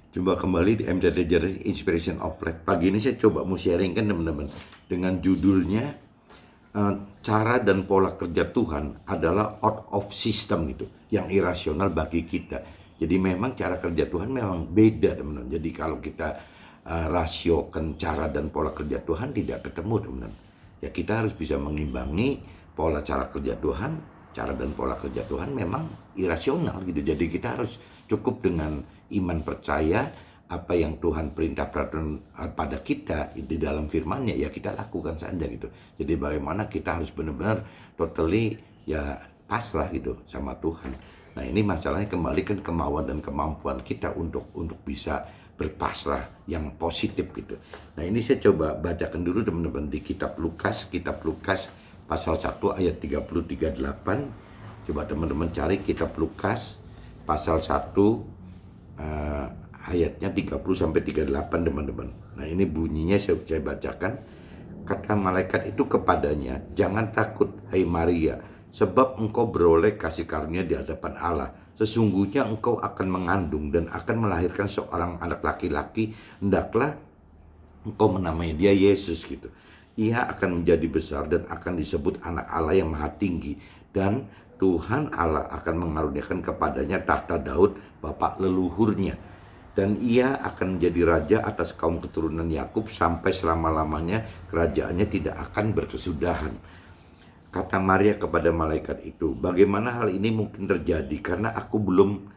Coba kembali di MTT Journey Inspiration of Life. Pagi ini saya coba mau sharing kan teman-teman dengan judulnya cara dan pola kerja Tuhan adalah out of system gitu, yang irasional bagi kita. Jadi memang cara kerja Tuhan memang beda teman-teman. Jadi kalau kita rasiokan cara dan pola kerja Tuhan tidak ketemu teman-teman. Ya kita harus bisa mengimbangi pola cara kerja Tuhan, cara dan pola kerja Tuhan memang irasional gitu. Jadi kita harus cukup dengan iman percaya apa yang Tuhan perintah peraturan pada kita di dalam firman-Nya, ya kita lakukan saja gitu. Jadi bagaimana kita harus benar-benar totally ya pasrah gitu sama Tuhan. Nah ini masalahnya kembali kan kemauan dan kemampuan kita untuk bisa berpasrah yang positif gitu. Nah ini saya coba bacakan dulu teman-teman di kitab Lukas pasal 1 ayat 33-8. Coba teman-teman cari kitab Lukas pasal 1 ayatnya 30-38 teman-teman. Nah ini bunyinya saya bacakan. Kata malaikat itu kepadanya, "Jangan takut, hai Maria, sebab engkau beroleh kasih karunia di hadapan Allah. Sesungguhnya engkau akan mengandung dan akan melahirkan seorang anak laki-laki. Hendaklah engkau menamai dia Yesus," gitu. "Ia akan menjadi besar dan akan disebut anak Allah yang maha tinggi. Dan Tuhan Allah akan mengaruniakan kepadanya tahta Daud, bapak leluhurnya. Dan ia akan menjadi raja atas kaum keturunan Yakub sampai selama-lamanya, kerajaannya tidak akan berkesudahan." Kata Maria kepada malaikat itu, "Bagaimana hal ini mungkin terjadi karena aku belum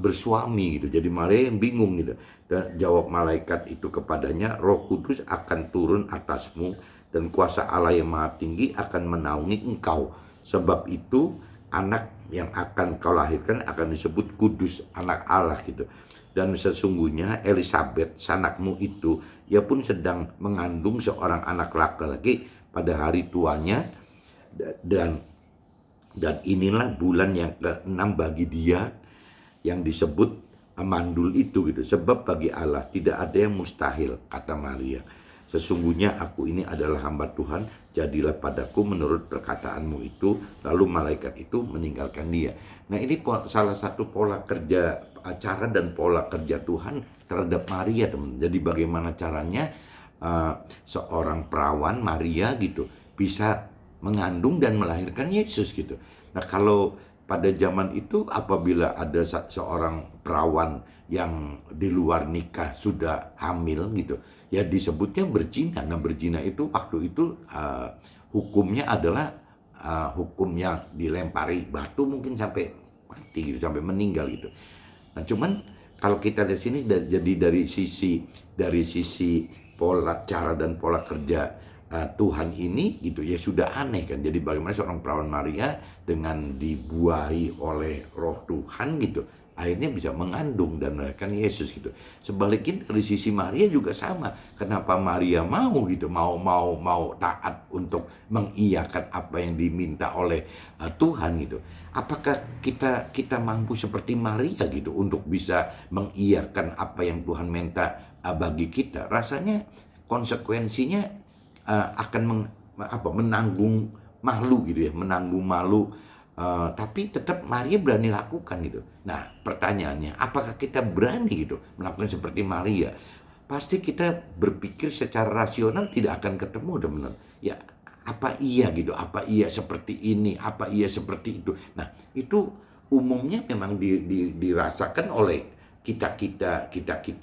bersuami," gitu. Jadi Maria yang bingung gitu. Dan jawab malaikat itu kepadanya, "Roh Kudus akan turun atasmu dan kuasa Allah yang Maha Tinggi akan menaungi engkau. Sebab itu anak yang akan kau lahirkan akan disebut kudus, anak Allah," gitu. "Dan sesungguhnya Elisabet, sanakmu itu, ia pun sedang mengandung seorang anak laki-laki pada hari tuanya, dan inilah bulan yang ke-6 bagi dia, yang disebut mandul itu," gitu. "Sebab bagi Allah tidak ada yang mustahil," kata Maria. "Sesungguhnya aku ini adalah hamba Tuhan, jadilah padaku menurut perkataanmu itu." Lalu malaikat itu meninggalkan dia. Nah ini salah satu pola kerja, cara dan pola kerja Tuhan terhadap Maria teman. Jadi bagaimana caranya seorang perawan Maria gitu bisa mengandung dan melahirkan Yesus gitu. Nah kalau pada zaman itu apabila ada seorang perawan yang di luar nikah sudah hamil gitu, ya disebutnya berzina. Nah berzina itu waktu itu hukumnya adalah hukum yang dilempari batu mungkin sampai mati gitu, sampai meninggal gitu. Nah cuman kalau kita lihat sini jadi dari sisi pola cara dan pola kerja Tuhan ini gitu ya sudah aneh kan. Jadi bagaimana seorang perawan Maria dengan dibuahi oleh Roh Tuhan gitu akhirnya bisa mengandung dan melahirkan Yesus gitu. Sebaliknya dari sisi Maria juga sama. Kenapa Maria mau gitu, mau taat untuk mengiyakan apa yang diminta oleh Tuhan gitu. Apakah kita mampu seperti Maria gitu untuk bisa mengiyakan apa yang Tuhan minta bagi kita? Rasanya konsekuensinya akan menanggung malu gitu ya, menanggung malu. Tapi tetap Maria berani lakukan gitu. Nah pertanyaannya, apakah kita berani gitu melakukan seperti Maria? Pasti kita berpikir secara rasional tidak akan ketemu teman-teman. Ya apa iya gitu, apa iya seperti ini, apa iya seperti itu. Nah itu umumnya memang dirasakan oleh kita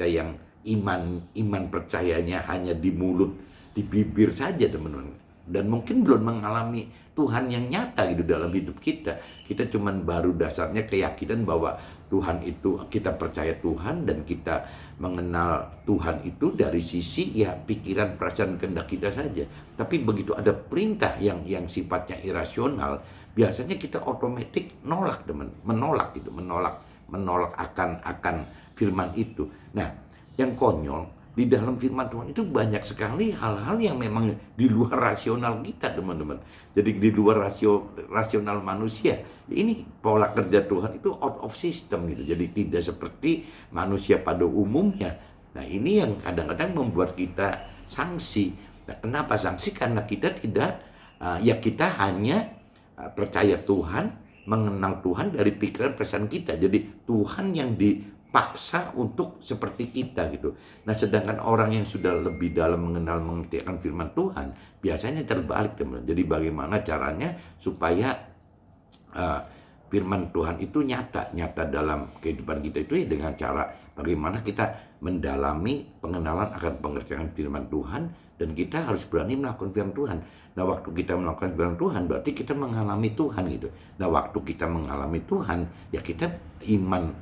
yang iman percayanya hanya di mulut, di bibir saja teman-teman, dan mungkin belum mengalami Tuhan yang nyata gitu dalam hidup kita. Kita cuman baru dasarnya keyakinan bahwa Tuhan itu, kita percaya Tuhan dan kita mengenal Tuhan itu dari sisi ya pikiran, perasaan, kehendak kita saja. Tapi begitu ada perintah yang sifatnya irasional, biasanya kita otomatis nolak teman, menolak gitu, menolak akan firman itu. Nah, yang konyol di dalam firman Tuhan itu banyak sekali hal-hal yang memang di luar rasional kita teman-teman. Jadi di luar rasional manusia. Ini pola kerja Tuhan itu out of system gitu. Jadi tidak seperti manusia pada umumnya. Nah ini yang kadang-kadang membuat kita sanksi. Nah, kenapa sanksi? Karena kita tidak, ya kita hanya percaya Tuhan, mengenal Tuhan dari pikiran perasaan kita. Jadi Tuhan yang paksa untuk seperti kita gitu. Nah, sedangkan orang yang sudah lebih dalam mengenal mengerti akan firman Tuhan, biasanya terbalik, teman. Jadi bagaimana caranya supaya uh, firman Tuhan itu nyata dalam kehidupan kita itu ya dengan cara bagaimana kita mendalami pengenalan akan pengertian firman Tuhan, dan kita harus berani melakukan firman Tuhan. Nah, waktu kita melakukan firman Tuhan berarti kita mengalami Tuhan gitu. Nah, waktu kita mengalami Tuhan, ya kita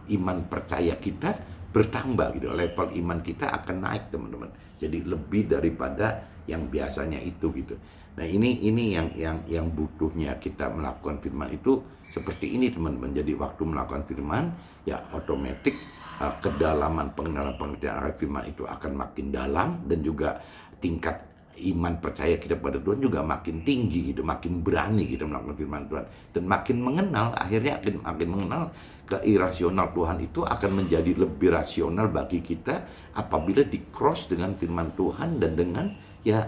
iman percaya kita bertambah gitu. Level iman kita akan naik, teman-teman. Jadi lebih daripada yang biasanya itu gitu. Nah, ini yang butuhnya kita melakukan firman itu seperti ini, teman-teman. Jadi waktu melakukan firman, ya otomatis kedalaman pengenalan pengertian akan firman itu akan makin dalam, dan juga tingkat iman percaya kita pada Tuhan juga makin tinggi gitu, makin berani kita melakukan firman Tuhan, dan makin mengenal, akhirnya makin mengenal keirasional Tuhan itu akan menjadi lebih rasional bagi kita apabila di cross dengan firman Tuhan dan dengan ya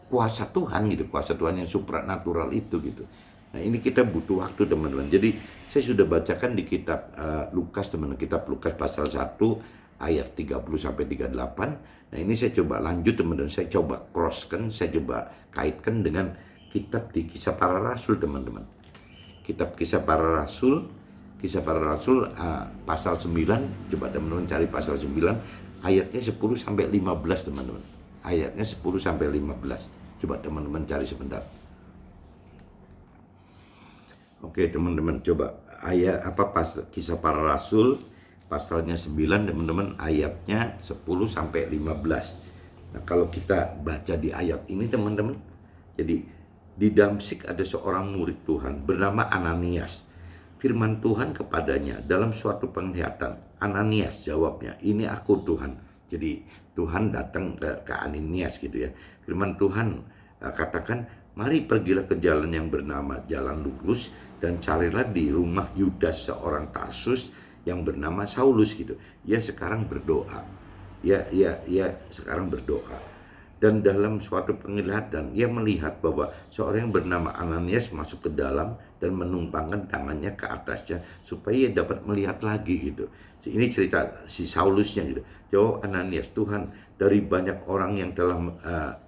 kuasa Tuhan gitu, kuasa Tuhan yang supranatural itu gitu. Nah, ini kita butuh waktu, teman-teman. Jadi saya sudah bacakan di kitab Lukas, teman-teman, kitab Lukas pasal 1 ayat 30 sampai 38. Nah, ini saya coba lanjut, teman-teman. Saya coba crosskan, saya coba kaitkan dengan kitab di Kisah Para Rasul, teman-teman. Kitab Kisah Para Rasul, pasal 9. Coba teman-teman cari pasal 9 ayatnya 10 sampai 15, teman-teman. Ayatnya 10 sampai 15. Coba teman-teman cari sebentar. Oke, teman-teman, coba Kisah Para Rasul pasalnya 9, teman-teman, ayatnya 10 sampai 15. Nah, kalau kita baca di ayat ini, teman-teman, jadi di Damsyik ada seorang murid Tuhan bernama Ananias. Firman Tuhan kepadanya dalam suatu penglihatan. Ananias, jawabnya, "Ini aku, Tuhan." Jadi Tuhan datang ke Ananias gitu ya. Firman Tuhan katakan, "Mari pergilah ke jalan yang bernama Jalan Lurus dan carilah di rumah Yudas seorang Tarsus yang bernama Saulus," gitu. Ia sekarang berdoa. Ya sekarang berdoa. Dan dalam suatu penglihatan ia melihat bahwa seorang yang bernama Ananias masuk ke dalam dan menumpangkan tangannya ke atasnya supaya ia dapat melihat lagi gitu. Ini cerita si Saulusnya gitu. Jawab Ananias, "Tuhan, dari banyak orang yang telah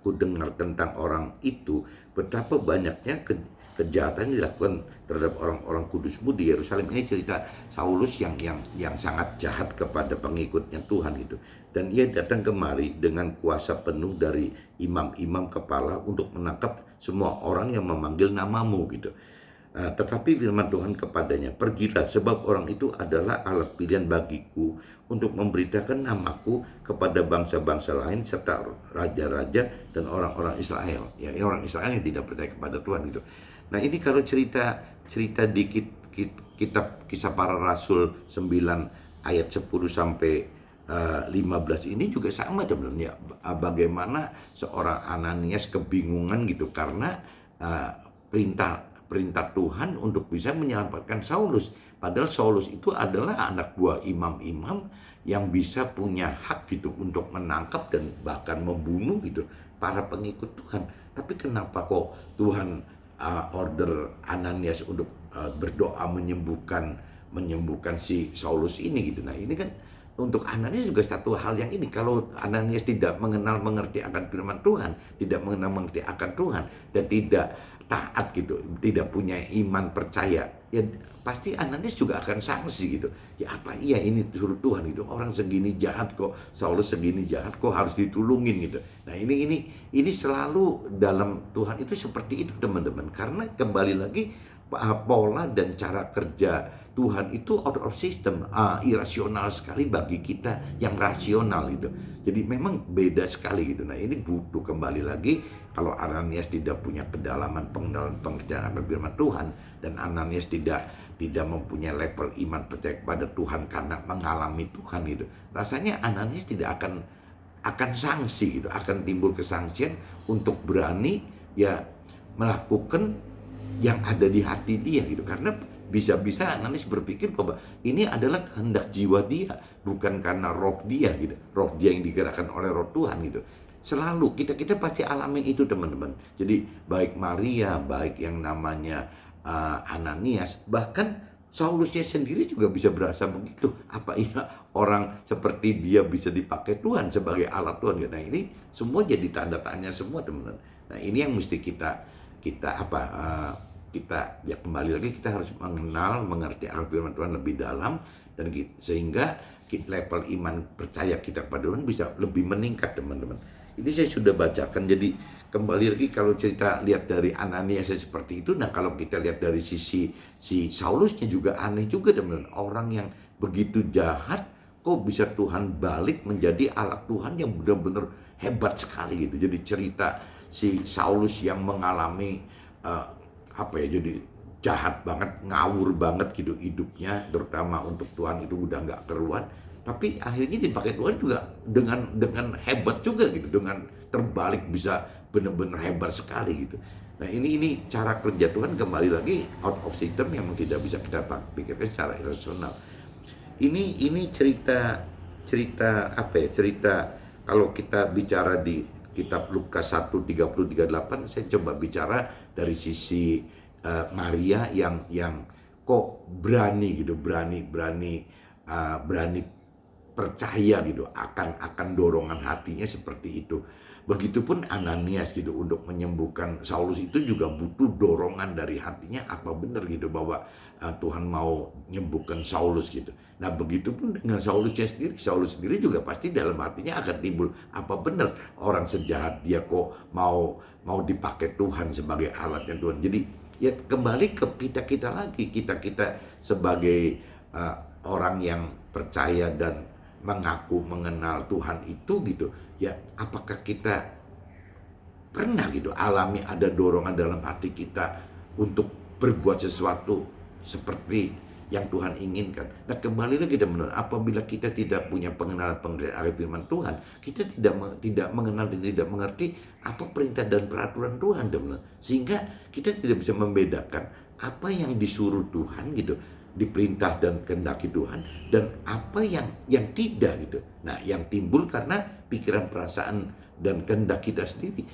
kudengar tentang orang itu, betapa banyaknya kejahatan yang dilakukan terhadap orang-orang kudus-Mu di Yerusalem." Ini cerita Saulus yang sangat jahat kepada pengikutnya Tuhan gitu. Dan ia datang kemari dengan kuasa penuh dari imam-imam kepala untuk menangkap semua orang yang memanggil nama-Mu gitu. Tetapi firman Tuhan kepadanya, "Pergilah, sebab orang itu adalah alat pilihan bagiku untuk memberitakan namaku kepada bangsa-bangsa lain serta raja-raja dan orang-orang Israel." Ya, orang Israel yang tidak percaya kepada Tuhan gitu. Nah, ini kalau cerita di kitab Kisah Para Rasul 9 ayat 10 sampai 15 ini juga sama, teman-teman ya. Bagaimana seorang Ananias kebingungan gitu karena perintah Tuhan untuk bisa menyelamatkan Saulus. Padahal Saulus itu adalah anak buah imam-imam yang bisa punya hak gitu untuk menangkap dan bahkan membunuh gitu para pengikut Tuhan. Tapi kenapa kok Tuhan order Ananias untuk berdoa menyembuhkan si Saulus ini gitu. Nah, ini kan untuk Ananias juga satu hal yang ini. Kalau Ananias tidak mengerti akan firman Tuhan, tidak mengerti akan Tuhan, dan tidak taat gitu, tidak punya iman percaya, ya pasti Ananias juga akan sanksi gitu. Ya apa iya ini suruh Tuhan gitu, orang segini jahat kok, Saulus segini jahat kok harus ditulungin gitu. Nah, ini selalu dalam Tuhan itu seperti itu, teman-teman. Karena kembali lagi pola dan cara kerja Tuhan itu out of system, irasional sekali bagi kita yang rasional gitu. Jadi memang beda sekali gitu. Nah, ini butuh kembali lagi, kalau Ananias tidak punya kedalaman pengertian akan firman Tuhan, dan Ananias tidak mempunyai level iman percaya kepada Tuhan karena mengalami Tuhan gitu. Rasanya Ananias tidak akan sanksi gitu, akan timbul kesangsian untuk berani ya melakukan yang ada di hati dia gitu. Karena bisa-bisa Ananias berpikir bahwa ini adalah kehendak jiwa dia, bukan karena roh dia gitu, roh dia yang digerakkan oleh roh Tuhan gitu. Selalu kita pasti alami itu, teman-teman. Jadi baik Maria, baik yang namanya Ananias, bahkan Saulusnya sendiri juga bisa berasa begitu. Apa iya orang seperti dia bisa dipakai Tuhan sebagai alat Tuhan? Nah ini semua jadi tanda tanya semua teman-teman. Nah ini yang mesti kita ya kembali lagi kita harus mengenal, mengerti akan firman Tuhan lebih dalam dan sehingga level iman percaya kita pada Tuhan bisa lebih meningkat teman-teman. Ini saya sudah bacakan, jadi kembali lagi kalau cerita lihat dari Ananias seperti itu, nah kalau kita lihat dari sisi si Saulusnya juga aneh juga teman-teman. Orang yang begitu jahat kok bisa Tuhan balik menjadi alat Tuhan yang benar-benar hebat sekali gitu. Jadi cerita si Saulus yang mengalami jadi jahat banget, ngawur banget gitu hidupnya, terutama untuk Tuhan itu udah nggak keruan. Tapi akhirnya dipakai Tuhan juga dengan hebat juga gitu, dengan terbalik bisa benar-benar hebat sekali gitu. Nah ini cara kerja Tuhan kembali lagi out of system yang tidak bisa kita pikirkan secara irasional. Ini cerita kalau kita bicara di kitab Lukas 1:30-38, saya coba bicara dari sisi Maria yang kok berani gitu, berani percaya gitu akan dorongan hatinya seperti itu. Begitupun Ananias gitu, untuk menyembuhkan Saulus itu juga butuh dorongan dari hatinya, apa benar gitu bahwa Tuhan mau menyembuhkan Saulus gitu. Nah begitupun dengan Saulus sendiri juga pasti dalam hatinya akan timbul, apa benar orang sejahat dia kok mau dipakai Tuhan sebagai alatnya Tuhan. Jadi ya kembali ke kita lagi, kita sebagai orang yang percaya dan mengaku mengenal Tuhan itu gitu ya, apakah kita pernah gitu alami ada dorongan dalam hati kita untuk berbuat sesuatu seperti yang Tuhan inginkan. Nah kembali lagi teman-teman, apabila kita tidak punya pengenalan akan firman Tuhan, kita tidak mengenal dan tidak mengerti apa perintah dan peraturan Tuhan teman-teman, sehingga kita tidak bisa membedakan apa yang disuruh Tuhan gitu, diperintah dan kehendaki Tuhan, dan apa yang tidak gitu. Nah yang timbul karena pikiran, perasaan dan kehendak kita sendiri.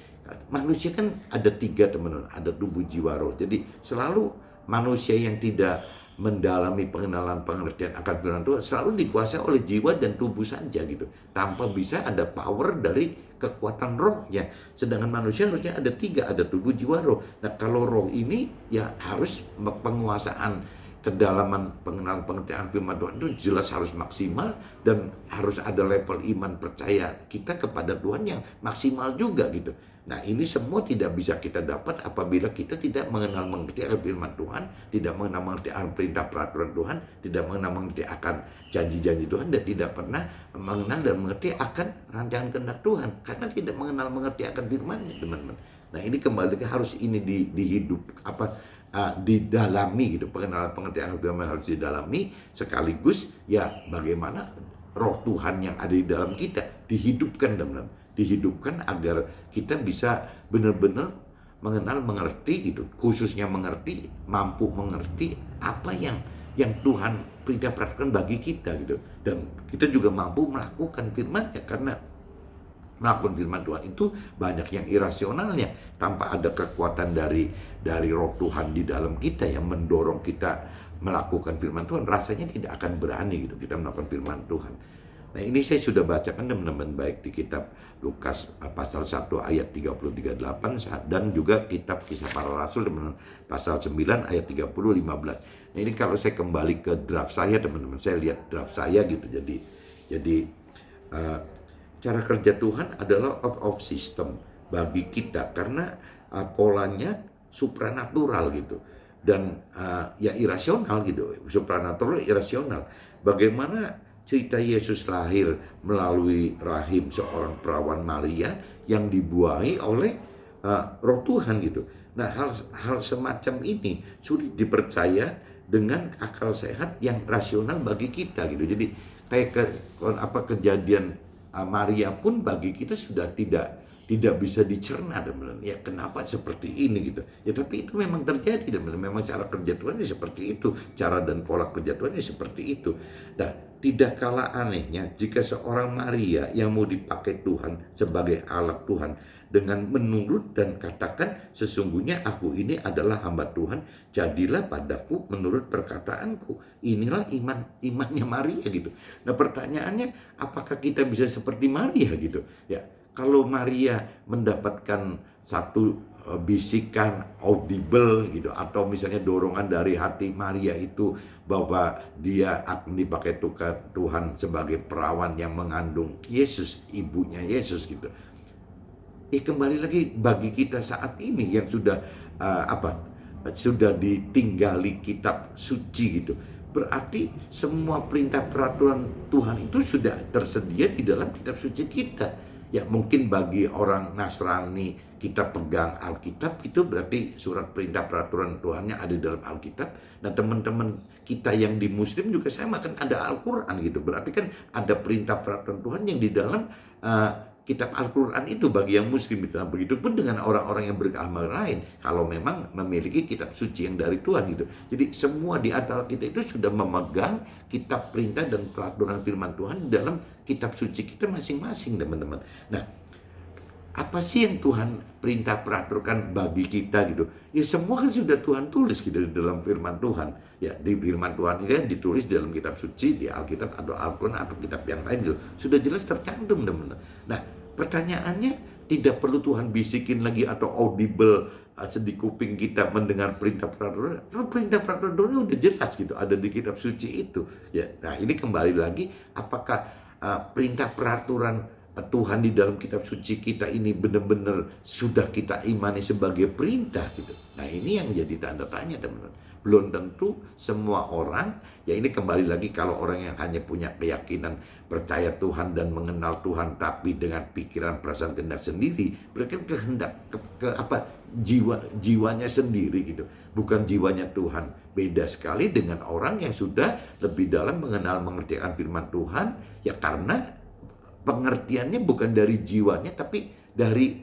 Manusia kan ada 3 teman-teman, ada tubuh, jiwa, roh. Jadi selalu manusia yang tidak mendalami pengenalan pengertian akan firman Tuhan selalu dikuasai oleh jiwa dan tubuh saja gitu, tanpa bisa ada power dari kekuatan rohnya. Sedangkan manusia harusnya ada 3, ada tubuh, jiwa, roh. Nah kalau roh ini ya harus penguasaan kedalaman pengenalan pengertian firman Tuhan itu jelas harus maksimal, dan harus ada level iman percaya kita kepada Tuhan yang maksimal juga gitu. Nah ini semua tidak bisa kita dapat apabila kita tidak mengenal mengerti akan firman Tuhan, tidak mengenal mengerti akan perintah peraturan Tuhan, tidak mengenal mengerti akan janji-janji Tuhan, dan tidak pernah mengenal dan mengerti akan rancangan kehendak Tuhan, karena tidak mengenal mengerti akan firman-Nya teman-teman. Nah ini kembali harus ini didalami gitu, pengenalan pengertian firman harus didalami, sekaligus ya bagaimana roh Tuhan yang ada di dalam kita dihidupkan teman-teman, dihidupkan agar kita bisa benar-benar mengenal mengerti gitu, khususnya mengerti, mampu mengerti apa yang Tuhan perintah peraturan bagi kita gitu, dan kita juga mampu melakukan firman-Nya, karena melakukan firman Tuhan itu banyak yang irasionalnya tanpa ada kekuatan dari roh Tuhan di dalam kita yang mendorong kita melakukan firman Tuhan, rasanya tidak akan berani gitu kita melakukan firman Tuhan. Nah ini saya sudah bacakan teman-teman, baik di kitab Lukas pasal 1 ayat 30-38 dan juga kitab Kisah Para Rasul teman-teman pasal 9 ayat 30-15. Nah ini kalau saya kembali ke draft saya teman-teman, saya lihat draft saya gitu, jadi cara kerja Tuhan adalah out of system bagi kita, karena polanya supranatural gitu, dan ya irasional gitu, supranatural irasional. Bagaimana cerita Yesus lahir melalui rahim seorang perawan Maria yang dibuahi oleh roh Tuhan gitu. Nah hal semacam ini sulit dipercaya dengan akal sehat yang rasional bagi kita gitu. Jadi kayak kejadian Maria pun bagi kita sudah tidak bisa dicerna teman-teman. Ya kenapa seperti ini gitu. Ya tapi itu memang terjadi teman-teman. Memang cara kerja Tuhan seperti itu, cara dan pola kerja Tuhan seperti itu. Nah tidak kalah anehnya jika seorang Maria yang mau dipakai Tuhan sebagai alat Tuhan dengan menurut dan katakan, sesungguhnya aku ini adalah hamba Tuhan, jadilah padaku menurut perkataanku. Inilah imannya Maria gitu. Nah, pertanyaannya, apakah kita bisa seperti Maria gitu? Ya, kalau Maria mendapatkan satu bisikan audible gitu, atau misalnya dorongan dari hati Maria itu bahwa dia akan dipakai Tuhan sebagai perawan yang mengandung Yesus, ibunya Yesus gitu. Kembali lagi bagi kita saat ini yang sudah sudah ditinggali kitab suci gitu. Berarti semua perintah peraturan Tuhan itu sudah tersedia di dalam kitab suci kita. Ya, mungkin bagi orang Nasrani kita pegang Alkitab, itu berarti surat perintah peraturan Tuhannya ada di dalam Alkitab. Nah, teman-teman kita yang di Muslim juga sama kan ada Al-Quran gitu. Berarti kan ada perintah peraturan Tuhan yang di dalam kitab Al-Quran itu bagi yang Muslim. Nah, begitupun dengan orang-orang yang beragama lain, kalau memang memiliki kitab suci yang dari Tuhan gitu. Jadi semua di antara kita itu sudah memegang kitab perintah dan peraturan firman Tuhan dalam kitab suci kita masing-masing, teman-teman. Nah, apa sih yang Tuhan perintah peraturkan bagi kita gitu? Ya semua kan sudah Tuhan tulis gitu di dalam firman Tuhan. Ya, di firman Tuhan ini kan ditulis dalam kitab suci, di Alkitab atau Al-Quran atau kitab yang lain gitu. Sudah jelas tercantum, teman-teman. Nah, pertanyaannya, tidak perlu Tuhan bisikin lagi atau audible di kuping kita mendengar perintah peraturan. Perintah peraturan udah jelas gitu, ada di kitab suci itu. Ya, nah ini kembali lagi, apakah perintah peraturan Tuhan di dalam kitab suci kita ini benar-benar sudah kita imani sebagai perintah gitu. Nah, ini yang jadi tanda tanya, teman-teman. Belum tentu semua orang, ya ini kembali lagi kalau orang yang hanya punya keyakinan percaya Tuhan dan mengenal Tuhan tapi dengan pikiran perasaan kehendak sendiri, berarti kehendak jiwanya sendiri gitu, bukan jiwanya Tuhan. Beda sekali dengan orang yang sudah lebih dalam mengenal mengertikan firman Tuhan, ya karena pengertiannya bukan dari jiwanya tapi dari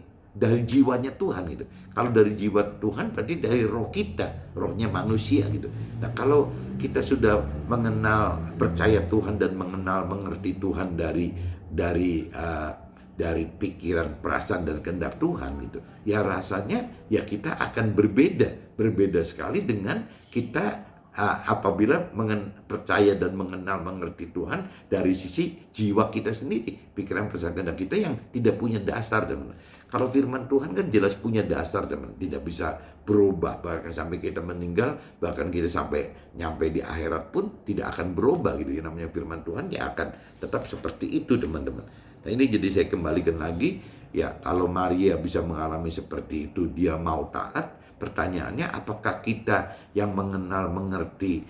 jiwanya Tuhan gitu. Kalau dari jiwa Tuhan berarti dari roh kita, rohnya manusia gitu. Nah, kalau kita sudah mengenal percaya Tuhan dan mengerti Tuhan dari pikiran, perasaan dan kehendak Tuhan gitu, ya rasanya ya kita akan berbeda sekali dengan kita apabila percaya dan mengerti Tuhan dari sisi jiwa kita sendiri, pikiran, perasaan, kehendak kita yang tidak punya dasar, teman. Kalau firman Tuhan kan jelas punya dasar, teman, tidak bisa berubah bahkan sampai kita meninggal, bahkan kita sampai nyampe di akhirat pun tidak akan berubah gitu. Yang namanya firman Tuhan ya akan tetap seperti itu, teman-teman. Nah, ini jadi saya kembalikan lagi, ya kalau Maria bisa mengalami seperti itu, dia mau taat. Pertanyaannya, apakah kita yang mengerti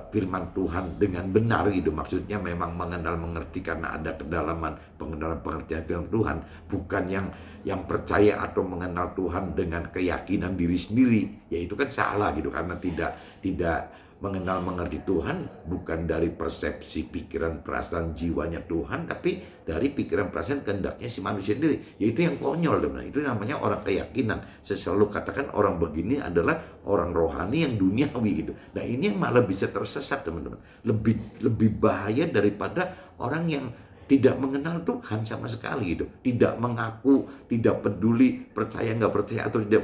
firman Tuhan dengan benar gitu, maksudnya memang mengerti karena ada kedalaman pengertian firman Tuhan, bukan yang percaya atau mengenal Tuhan dengan keyakinan diri sendiri, ya itu kan salah gitu, karena tidak mengerti Tuhan bukan dari persepsi, pikiran, perasaan, jiwanya Tuhan, tapi dari pikiran, perasaan, kehendaknya si manusia sendiri. Yaitu yang konyol, teman. Itu namanya orang keyakinan. Saya selalu katakan orang begini adalah orang rohani yang duniawi gitu. Nah, ini yang malah bisa tersesat, teman-teman. Lebih bahaya daripada orang yang tidak mengenal Tuhan sama sekali gitu, tidak mengaku, tidak peduli percaya nggak percaya atau tidak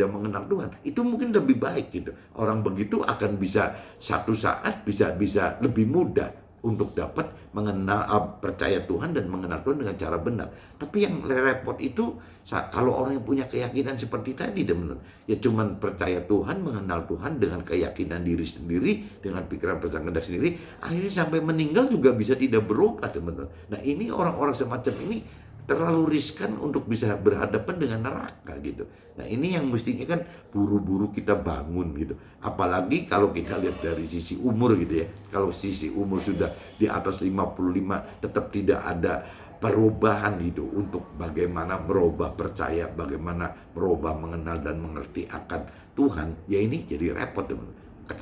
mengenal Tuhan, itu mungkin lebih baik gitu. Orang begitu akan bisa satu saat bisa lebih mudah untuk dapat mengenal, percaya Tuhan dan mengenal Tuhan dengan cara benar. Tapi yang repot itu kalau orang yang punya keyakinan seperti tadi, teman-teman, ya cuman percaya Tuhan, mengenal Tuhan dengan keyakinan diri sendiri, dengan pikiran, perasaan, kehendak sendiri, akhirnya sampai meninggal juga bisa tidak berubah, teman-teman. Nah, ini orang-orang semacam ini terlalu riskan untuk bisa berhadapan dengan neraka gitu. Nah, ini yang mestinya kan buru-buru kita bangun gitu. Apalagi kalau kita lihat dari sisi umur gitu ya. Kalau sisi umur sudah di atas 55 tetap tidak ada perubahan gitu untuk bagaimana merubah percaya, bagaimana merubah mengenal dan mengerti akan Tuhan. Ya ini jadi repot, teman.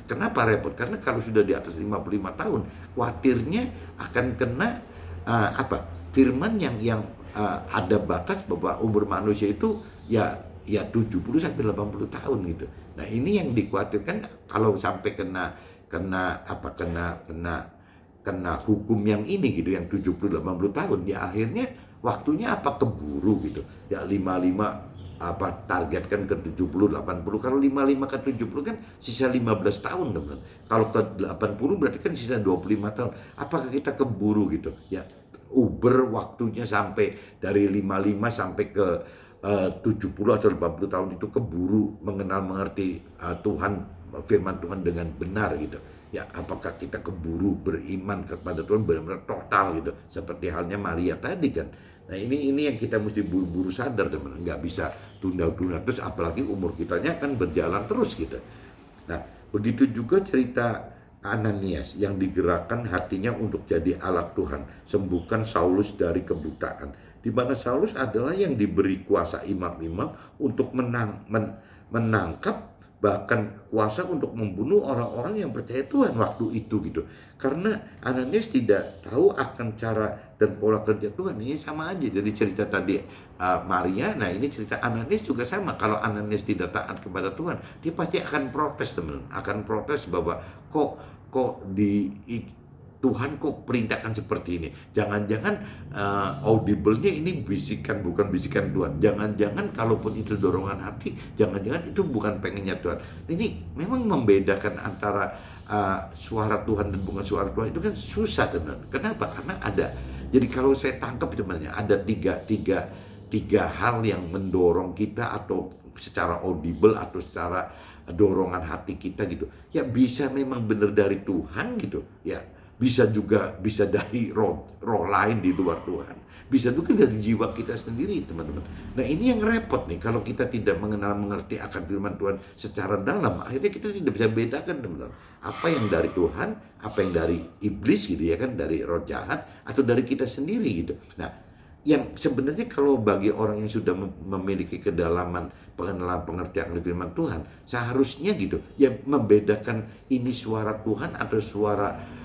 Kenapa repot? Karena kalau sudah di atas 55 tahun, khawatirnya akan kena firman yang ada batas bahwa umur manusia itu ya 70 sampai 80 tahun gitu. Nah, ini yang dikhawatirkan kalau sampai kena kena hukum yang ini gitu, yang 70-80 tahun, ya akhirnya waktunya apa, keburu gitu. Ya 55 targetkan ke 70-80, kalau 55 ke 70 kan sisa 15 tahun teman. Kalau ke 80 berarti kan sisa 25 tahun. Apakah kita keburu gitu? Ya Uber waktunya sampai dari 55 sampai ke 70 atau 80 tahun itu keburu mengenal mengerti Tuhan, firman Tuhan dengan benar gitu. Ya apakah kita keburu beriman kepada Tuhan benar-benar total gitu, seperti halnya Maria tadi kan. Nah ini yang kita mesti buru-buru sadar teman, nggak bisa tunda-tunda terus, apalagi umur kitanya kan berjalan terus gitu. Nah begitu juga cerita Ananias yang digerakkan hatinya untuk jadi alat Tuhan, sembuhkan Saulus dari kebutaan, di mana Saulus adalah yang diberi kuasa imam-imam untuk menangkap, bahkan kuasa untuk membunuh orang-orang yang percaya Tuhan waktu itu gitu. Karena Ananias tidak tahu akan cara dan pola kerja Tuhan. Ini sama aja. Jadi cerita tadi Maria, nah ini cerita Ananias juga sama. Kalau Ananias tidak taat kepada Tuhan, dia pasti akan protes teman, akan protes bahwa kok di Tuhan kok perintahkan seperti ini. Jangan-jangan audible-nya ini bisikan, bukan bisikan Tuhan. Jangan-jangan kalaupun itu dorongan hati, jangan-jangan itu bukan pengennya Tuhan. Ini memang membedakan antara suara Tuhan dan bukan suara Tuhan itu kan susah teman. Kenapa? Karena ada. Jadi kalau saya tangkap sebenarnya ada tiga hal yang mendorong kita, atau secara audible atau secara dorongan hati kita gitu. Ya bisa memang benar dari Tuhan gitu. Ya bisa juga dari roh lain di luar Tuhan, bisa juga dari jiwa kita sendiri teman-teman. Nah ini yang repot nih, kalau kita tidak mengerti akan firman Tuhan secara dalam, akhirnya kita tidak bisa bedakan teman-teman, apa yang dari Tuhan, apa yang dari iblis gitu ya kan, dari roh jahat, atau dari kita sendiri gitu. Nah yang sebenarnya kalau bagi orang yang sudah memiliki kedalaman pengenalan pengertian firman Tuhan, seharusnya gitu ya membedakan ini suara Tuhan atau suara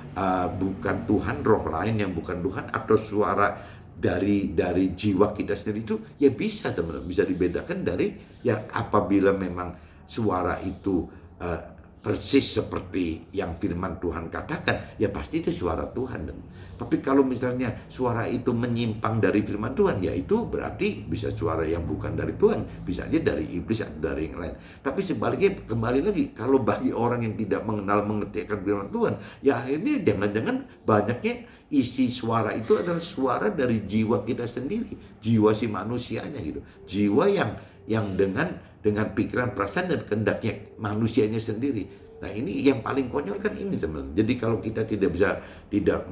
bukan Tuhan, roh lain yang bukan Tuhan, atau suara dari jiwa kita sendiri, itu ya bisa teman-teman, bisa dibedakan dari ya apabila memang suara itu persis seperti yang firman Tuhan katakan, ya pasti itu suara Tuhan. Tapi kalau misalnya suara itu menyimpang dari firman Tuhan, ya itu berarti bisa suara yang bukan dari Tuhan, bisa aja dari iblis atau dari yang lain. Tapi sebaliknya, kembali lagi, kalau bagi orang yang tidak mengerti akan firman Tuhan, ya akhirnya jangan-jangan banyaknya isi suara itu adalah suara dari jiwa kita sendiri, jiwa si manusianya gitu, jiwa yang dengan pikiran, perasaan, dan kehendaknya manusianya sendiri. Nah ini yang paling konyol kan ini teman. Jadi kalau kita tidak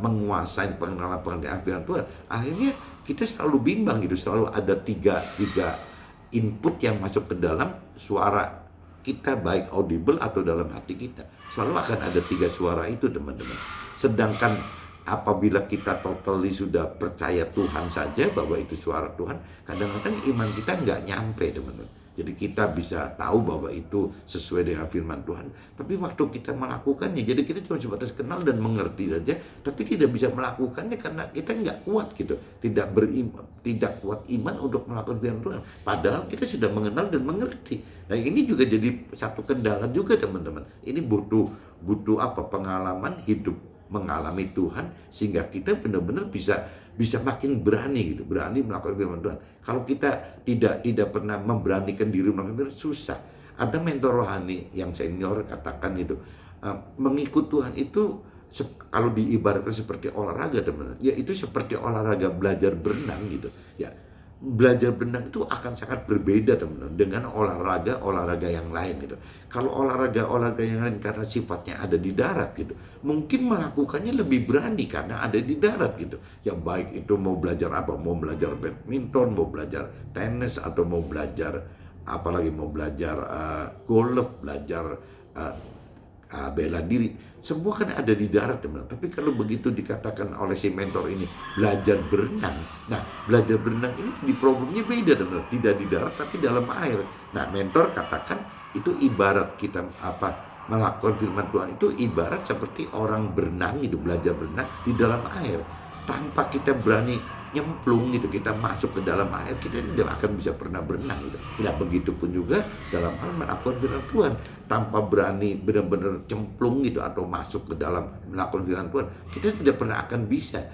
menguasai pengenalan firman Tuhan, akhirnya kita selalu bimbang gitu, selalu ada tiga input yang masuk ke dalam suara kita, baik audible atau dalam hati kita. Selalu akan ada tiga suara itu teman-teman. Sedangkan apabila kita totally sudah percaya Tuhan saja bahwa itu suara Tuhan, kadang-kadang iman kita nggak nyampe teman-teman. Jadi kita bisa tahu bahwa itu sesuai dengan firman Tuhan, tapi waktu kita melakukannya, jadi kita cuma sebatas kenal dan mengerti saja, tapi tidak bisa melakukannya karena kita nggak kuat gitu, tidak kuat iman untuk melakukan firman Tuhan. Padahal kita sudah mengenal dan mengerti. Nah ini juga jadi satu kendala juga teman-teman. Ini butuh pengalaman hidup, mengalami Tuhan, sehingga kita benar-benar bisa makin berani gitu, berani melakukan firman Tuhan. Kalau kita tidak pernah memberanikan diri melakukan firman, susah. Ada mentor rohani yang senior katakan itu, mengikut Tuhan itu kalau diibaratkan seperti olahraga teman-teman, ya itu seperti olahraga belajar berenang gitu. Ya belajar berenang itu akan sangat berbeda teman-teman dengan olahraga yang lain gitu. Kalau olahraga yang lain karena sifatnya ada di darat gitu, mungkin melakukannya lebih berani karena ada di darat gitu. Ya baik itu mau belajar apa, mau belajar badminton, mau belajar tenis, atau mau belajar golf, belajar bela diri, semua kan ada di darat teman. Tapi kalau begitu dikatakan oleh si mentor ini belajar berenang, nah belajar berenang ini di problemnya beda teman, tidak di darat tapi dalam air. Nah mentor katakan itu ibarat kita melakukan firman Tuhan itu ibarat seperti orang berenang itu, belajar berenang di dalam air. Tanpa kita berani nyemplung gitu, kita masuk ke dalam air, kita tidak akan bisa pernah berenang gitu. Nah, begitupun juga dalam hal melakukan firman Tuhan, tanpa berani benar-benar cemplung gitu atau masuk ke dalam melakukan firman Tuhan, kita tidak pernah akan bisa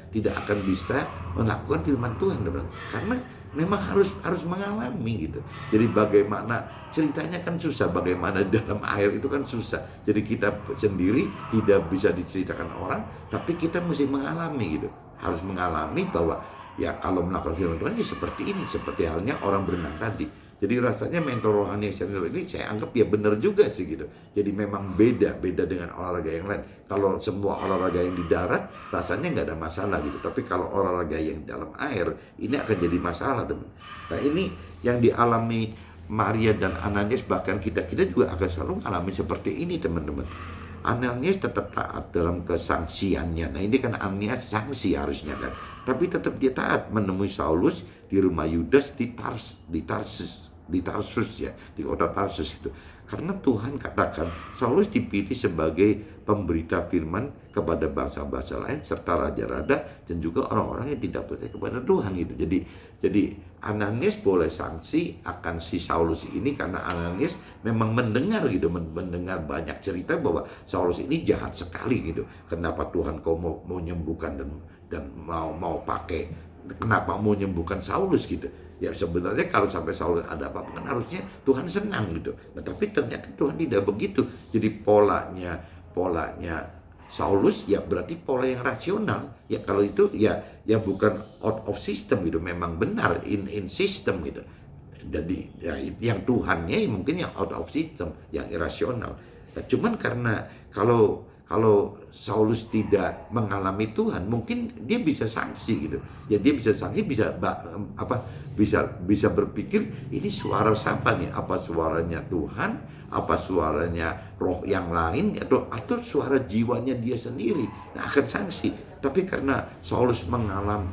melakukan firman Tuhan, teman-teman. Karena memang harus mengalami gitu. Jadi bagaimana ceritanya kan susah, bagaimana di dalam air itu kan susah. Jadi kita sendiri tidak bisa diceritakan orang, tapi kita mesti mengalami gitu. Harus mengalami bahwa ya kalau melakukan firman Tuhan ya seperti ini, seperti halnya orang berenang tadi. Jadi rasanya mentor rohani senior ini saya anggap ya benar juga sih gitu. Jadi memang beda dengan olahraga yang lain. Kalau semua olahraga yang di darat rasanya nggak ada masalah gitu. Tapi kalau olahraga yang di dalam air ini akan jadi masalah, teman. Nah, ini yang dialami Maria dan Ananias, bahkan kita juga akan selalu mengalami seperti ini, teman-teman. Ananias tetap taat dalam kesangsiannya. Nah, ini kan Ananias sanksi harusnya kan. Tapi tetap dia taat menemui Saulus di rumah Yudas di Tarsus ya, di kota Tarsus itu. Karena Tuhan katakan Saulus dipilih sebagai pemberita firman kepada bangsa-bangsa lain serta raja-raja dan juga orang-orang yang tidak percaya kepada Tuhan gitu. Jadi Ananias boleh sanksi akan si Saulus ini karena Ananias memang mendengar gitu, mendengar banyak cerita bahwa Saulus ini jahat sekali gitu. Kenapa Tuhan kau mau nyembuhkan dan mau pakai, kenapa mau nyembuhkan Saulus gitu. Ya sebenarnya kalau sampai Saulus ada apa-apa kan harusnya Tuhan senang gitu. Nah, tapi ternyata Tuhan tidak begitu. Jadi polanya Saulus ya berarti pola yang rasional. Ya kalau itu ya bukan out of system gitu, memang benar in system gitu. Jadi ya, yang Tuhannya mungkin yang out of system, yang irasional. Nah, cuman karena kalau Saulus tidak mengalami Tuhan, mungkin dia bisa sanksi gitu. Ya dia bisa sanksi, bisa berpikir ini suara siapa nih? Apa suaranya Tuhan? Apa suaranya roh yang lain? Atau suara jiwanya dia sendiri? Nah, akan sanksi. Tapi karena Saulus mengalami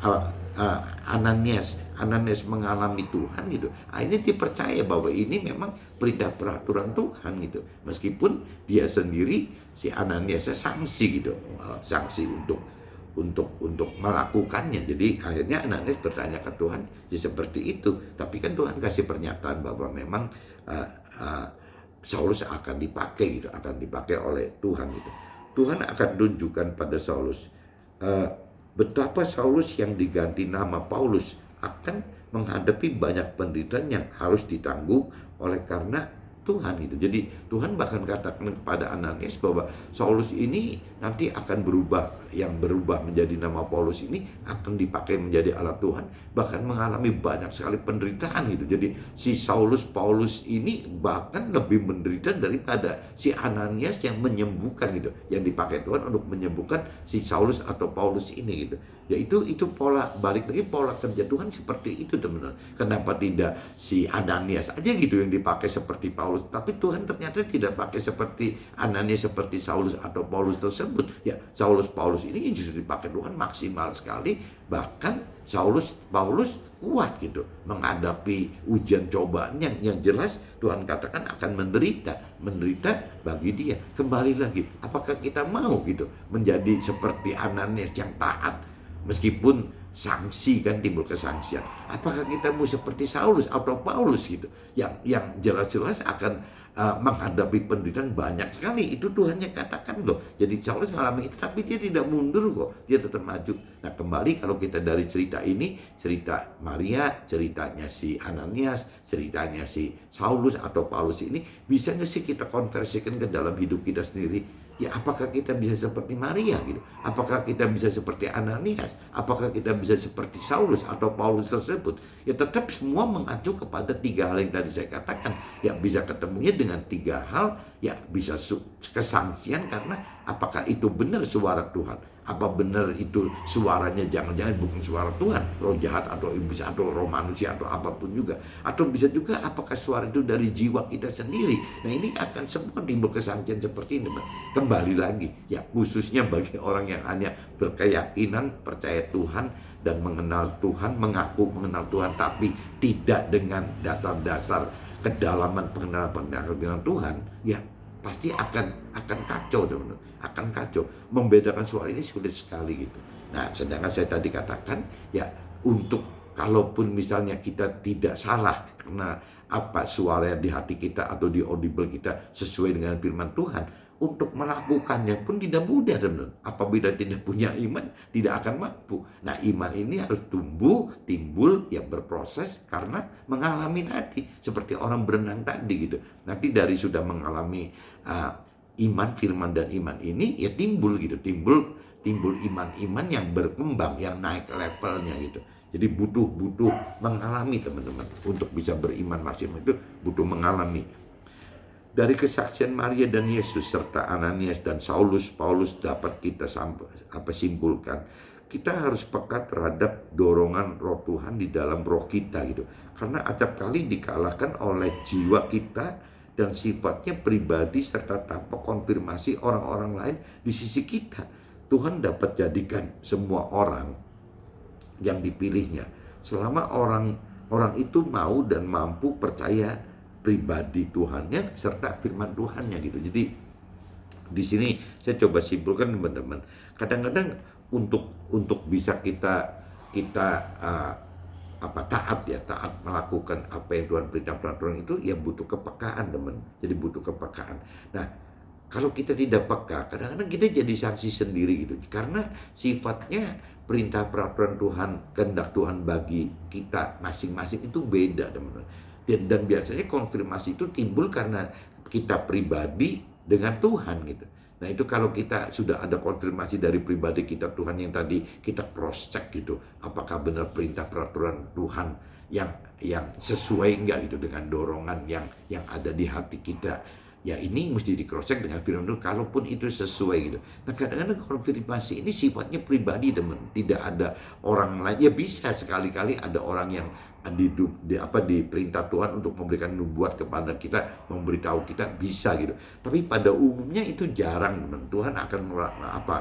Ananias mengalami Tuhan gitu, akhirnya dia percaya bahwa ini memang perintah peraturan Tuhan gitu. Meskipun dia sendiri si Ananiasnya sanksi gitu, sanksi untuk melakukannya. Jadi akhirnya Ananias bertanya ke Tuhan ya seperti itu. Tapi kan Tuhan kasih pernyataan bahwa memang Saulus akan dipakai gitu, akan dipakai oleh Tuhan gitu. Tuhan akan tunjukkan pada Saulus betapa Saulus yang diganti nama Paulus akan menghadapi banyak penderitaan yang harus ditanggung oleh karena Tuhan itu. Jadi Tuhan bahkan katakan kepada Ananias bahwa Saulus ini nanti akan berubah menjadi nama Paulus ini akan dipakai menjadi alat Tuhan, bahkan mengalami banyak sekali penderitaan gitu. Jadi si Paulus ini bahkan lebih menderita daripada si Ananias yang menyembuhkan gitu, yang dipakai Tuhan untuk menyembuhkan si Saulus atau Paulus ini gitu. Ya itu pola, balik lagi pola kerja Tuhan seperti itu, teman-teman. Kenapa tidak si Ananias aja gitu yang dipakai seperti Paulus, tapi Tuhan ternyata tidak pakai seperti Ananias, seperti Saulus atau Paulus tersebut. Ya Paulus ini justru dipakai Tuhan maksimal sekali, bahkan Paulus kuat gitu menghadapi ujian cobaan yang jelas Tuhan katakan akan menderita bagi dia. Kembali lagi, apakah kita mau gitu menjadi seperti Ananias yang taat meskipun sanksi kan timbul kesangsian? Apakah kita mau seperti Saulus atau Paulus gitu yang jelas-jelas akan menghadapi penderitaan banyak sekali? Itu Tuhan yang katakan loh. Jadi Saulus mengalami itu tapi dia tidak mundur kok, dia tetap maju. Nah, kembali kalau kita dari cerita ini, cerita Maria, ceritanya si Ananias, ceritanya si Saulus atau Paulus ini, bisa nggak sih kita konversikan ke dalam hidup kita sendiri? Ya apakah kita bisa seperti Maria gitu? Apakah kita bisa seperti Ananias? Apakah kita bisa seperti Saulus atau Paulus tersebut? Ya tetap semua mengacu kepada tiga hal yang tadi saya katakan. Ya bisa ketemunya dengan tiga hal. Ya bisa kesangsian karena apakah itu benar suara Tuhan? Apa benar itu suaranya jangan-jangan bukan suara Tuhan, roh jahat atau iblis atau roh manusia atau apapun juga. Atau bisa juga apakah suara itu dari jiwa kita sendiri. Nah ini akan semua timbul kesangsian seperti ini. Kembali lagi ya khususnya bagi orang yang hanya berkeyakinan percaya Tuhan dan mengenal Tuhan, mengaku mengenal Tuhan, tapi tidak dengan dasar-dasar kedalaman pengenalan Tuhan, ya pasti akan kacau, teman-teman. Akan kacau. Membedakan suara ini sulit sekali gitu. Nah, sedangkan saya tadi katakan ya untuk kalaupun misalnya kita tidak salah karena apa suara di hati kita atau di audible kita sesuai dengan firman Tuhan, untuk melakukannya pun tidak mudah, teman-teman. Apabila tidak punya iman, tidak akan mampu. Nah, iman ini harus tumbuh, timbul, ya berproses karena mengalami tadi. Seperti orang berenang tadi gitu. Nanti dari sudah mengalami iman, firman dan iman ini, ya timbul gitu. Timbul iman-iman yang berkembang, yang naik levelnya gitu. Jadi butuh mengalami, teman-teman. Untuk bisa beriman maksimal itu butuh mengalami. Dari kesaksian Maria dan Yesus serta Ananias dan Paulus dapat kita simpulkan, kita harus peka terhadap dorongan roh Tuhan di dalam roh kita gitu. Karena acap kali dikalahkan oleh jiwa kita dan sifatnya pribadi serta tanpa konfirmasi orang-orang lain di sisi kita. Tuhan dapat jadikan semua orang yang dipilihnya selama orang itu mau dan mampu percaya pribadi Tuhannya serta firman Tuhannya gitu. Jadi di sini saya coba simpulkan, teman-teman. Kadang-kadang untuk bisa kita taat melakukan apa yang Tuhan perintah peraturan itu, ya butuh kepekaan, teman. Jadi butuh kepekaan. Nah, kalau kita tidak peka, kadang-kadang kita jadi saksi sendiri gitu. Karena sifatnya perintah peraturan Tuhan, kehendak Tuhan bagi kita masing-masing itu beda, teman-teman. Dan biasanya konfirmasi itu timbul karena kita pribadi dengan Tuhan gitu. Nah, itu kalau kita sudah ada konfirmasi dari pribadi kita Tuhan yang tadi kita cross check gitu, apakah benar perintah peraturan Tuhan yang sesuai enggak gitu dengan dorongan yang ada di hati kita. Ya, ini mesti di cross check dengan firman Tuhan, kalaupun itu sesuai gitu. Nah, kadang-kadang konfirmasi ini sifatnya pribadi, teman. Tidak ada orang lain. Ya bisa sekali-kali ada orang yang diperintah Tuhan untuk memberikan nubuat kepada kita, memberitahu kita, bisa gitu. Tapi pada umumnya itu jarang, teman. Tuhan akan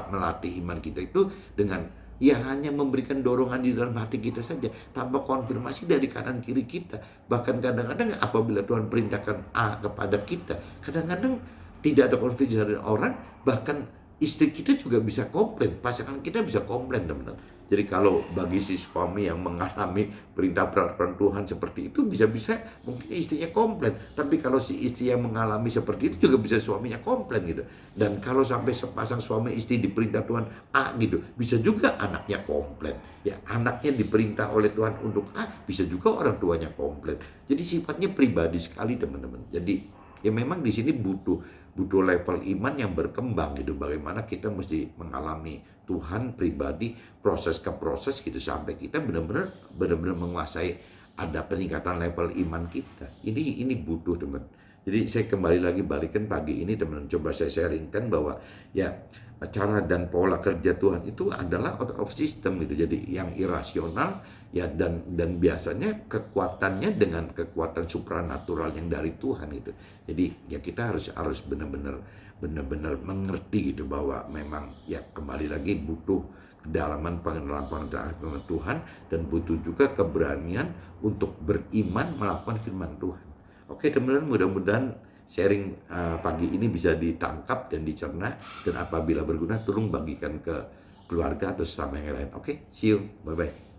melatih iman kita itu dengan ya hanya memberikan dorongan di dalam hati kita saja, tanpa konfirmasi dari kanan kiri kita. Bahkan kadang-kadang apabila Tuhan perintahkan A kepada kita, kadang-kadang tidak ada konfirmasi dari orang, bahkan istri kita juga bisa komplain, pasangan kita bisa komplain, teman-teman. Jadi kalau bagi si suami yang mengalami perintah peraturan Tuhan seperti itu, bisa-bisa mungkin istrinya komplain. Tapi kalau si istri yang mengalami seperti itu juga bisa suaminya komplain gitu. Dan kalau sampai sepasang suami istri diperintah Tuhan A gitu, bisa juga anaknya komplain. Ya, anaknya diperintah oleh Tuhan untuk A, bisa juga orang tuanya komplain. Jadi sifatnya pribadi sekali, teman-teman. Jadi ya memang di sini butuh level iman yang berkembang gitu. Bagaimana kita mesti mengalami Tuhan pribadi, proses ke proses gitu, sampai kita benar-benar menguasai, ada peningkatan level iman kita. Ini butuh, teman. Jadi saya kembali lagi balikan pagi ini, teman, coba saya sharingkan bahwa ya cara dan pola kerja Tuhan itu adalah out of system gitu. Jadi yang irasional ya, dan biasanya kekuatannya dengan kekuatan supranatural yang dari Tuhan gitu. Jadi ya kita harus benar-benar mengerti gitu bahwa memang ya kembali lagi butuh kedalaman pengenalan Tuhan, dan butuh juga keberanian untuk beriman melakukan firman Tuhan. Oke, teman-teman, mudah-mudahan sharing pagi ini bisa ditangkap dan dicerna, dan apabila berguna tolong bagikan ke keluarga atau sesama yang lain. Oke, see you, bye-bye.